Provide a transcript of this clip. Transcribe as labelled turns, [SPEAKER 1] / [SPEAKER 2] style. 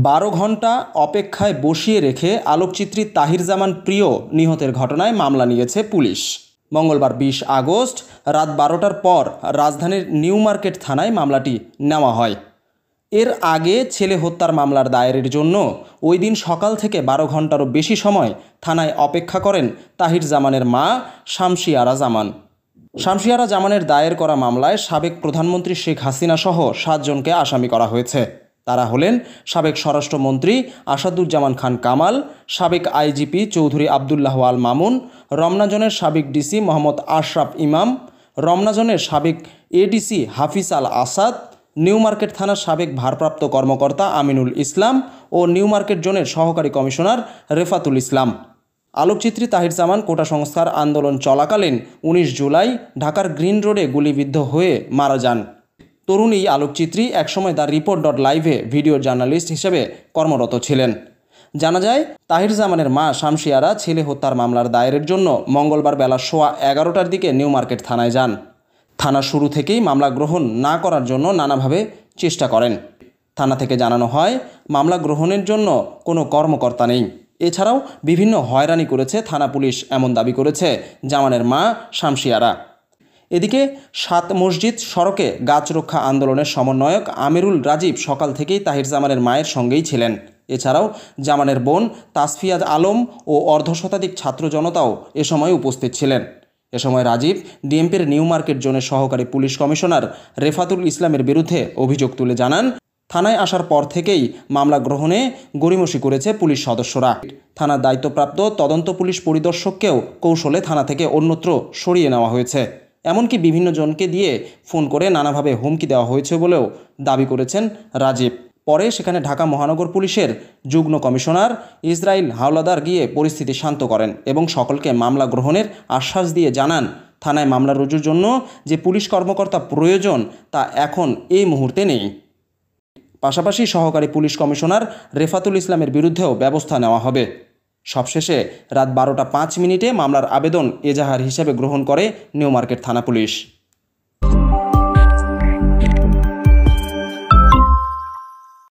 [SPEAKER 1] 12 ঘণ্টা অপেক্ষায় বসিয়ে রেখে আলোকচিত্রী তাহির জামান প্রিয় নিহতের ঘটনায় মামলা নিয়েছে পুলিশ। মঙ্গলবার 20 আগস্ট রাত 12টার পর রাজধানীর নিউ মার্কেট থানায় মামলাটি নেওয়া হয়। এর আগে ছেলে হত্যার মামলার দায়েরের জন্য ওই দিন সকাল থেকে 12 ঘণ্টারও বেশি সময় থানায় অপেক্ষা করেন তাহির জামানের মা শামসী আরা জামান। শামসী আরা জামানের দায়ের করা মামলায় সাবেক প্রধানমন্ত্রী শেখ হাসিনা সহ 7 জনকে আসামি করা হয়েছে। তারা হলেন সাবেক স্বরাষ্ট্রমন্ত্রী আসাদুজ্জামান খান কামাল, সাবেক আইজিপি চৌধুরী আবদুল্লাহ আল মামুন, রমনা জোনের সাবেক ডিসি মোহাম্মদ আশরাফ ইমাম, রমনা জোনের সাবেক এডিসি হাফিজ আল আসাদ, নিউ মার্কেট থানার সাবেক ভারপ্রাপ্ত কর্মকর্তা আমিনুল ইসলাম ও নিউ মার্কেট জোনের সহকারী কমিশনার রেফাতুল ইসলাম। আলোকচিত্রী তাহির জামান কোটা সংস্কার আন্দোলন চলাকালীন 19 জুলাই ঢাকার গ্রিন রোডে গুলিবিদ্ধ হয়ে মারা যান। তরুণী আলোকচিত্রী একসময় দ্য রিপোর্ট.লাইভে ভিডিও জার্নালিস্ট হিসেবে কর্মরত ছিলেন। জানা যায়, তাহির জামানের মা শামসী আরা ছেলে হত্যার মামলার দায়েরের জন্য মঙ্গলবার বেলা 11:15টার দিকে নিউ মার্কেট থানায় যান। থানা শুরু থেকেই মামলা গ্রহণ না করার জন্য নানাভাবে চেষ্টা করেন। থানা থেকে জানানো হয়, মামলা গ্রহণের জন্য কোনো কর্মকর্তা নেই। এছাড়াও বিভিন্ন হয়রানি করেছে থানা পুলিশ, এমন দাবি করেছে জামানের মা শামসী আরা। এদিকে 7 মসজিদ সড়কে গাছ রক্ষা আন্দোলনের সমন্বয়ক আমিরুল রাজীব সকাল থেকেই তাহির জামানের মায়ের সঙ্গেই ছিলেন। এছাড়াও জামানের বোন তাসফিয়া আলম ও অর্ধশতাধিক ছাত্র জনতাও এ সময় উপস্থিত ছিলেন। এ সময় রাজীব ডিএমপির নিউ মার্কেট জোনের সহকারী পুলিশ কমিশনার রেফাতুল ইসলামের বিরুদ্ধে অভিযোগ তুলে জানান, থানায় আসার পর থেকেই মামলা গ্রহণে গড়িমসি করেছে পুলিশ সদস্যরা। থানার দায়িত্বপ্রাপ্ত তদন্ত পুলিশ পরিদর্শককেও কৌশলে থানা থেকে অন্যত্র সরিয়ে নেওয়া হয়েছে। এমনকি বিভিন্ন জনকে দিয়ে ফোন করে নানাভাবে হুমকি দেওয়া হয়েছে বলেও দাবি করেছেন রাজীব। পরে সেখানে ঢাকা মহানগর পুলিশের যুগ্ম কমিশনার ইসরাইল হাওলাদার গিয়ে পরিস্থিতি শান্ত করেন এবং সকলকে মামলা গ্রহণের আশ্বাস দিয়ে জানান, থানায় মামলা রুজুর জন্য যে পুলিশ কর্মকর্তা প্রয়োজন তা এখন এই মুহূর্তে নেই। পাশাপাশি সহকারী পুলিশ কমিশনার রেফাতুল ইসলামের বিরুদ্ধেও ব্যবস্থা নেওয়া হবে। সবশেষে রাত 12টা 5 মিনিটে মামলার আবেদন এজাহার হিসেবে গ্রহণ করে নিউ মার্কেট থানা পুলিশ।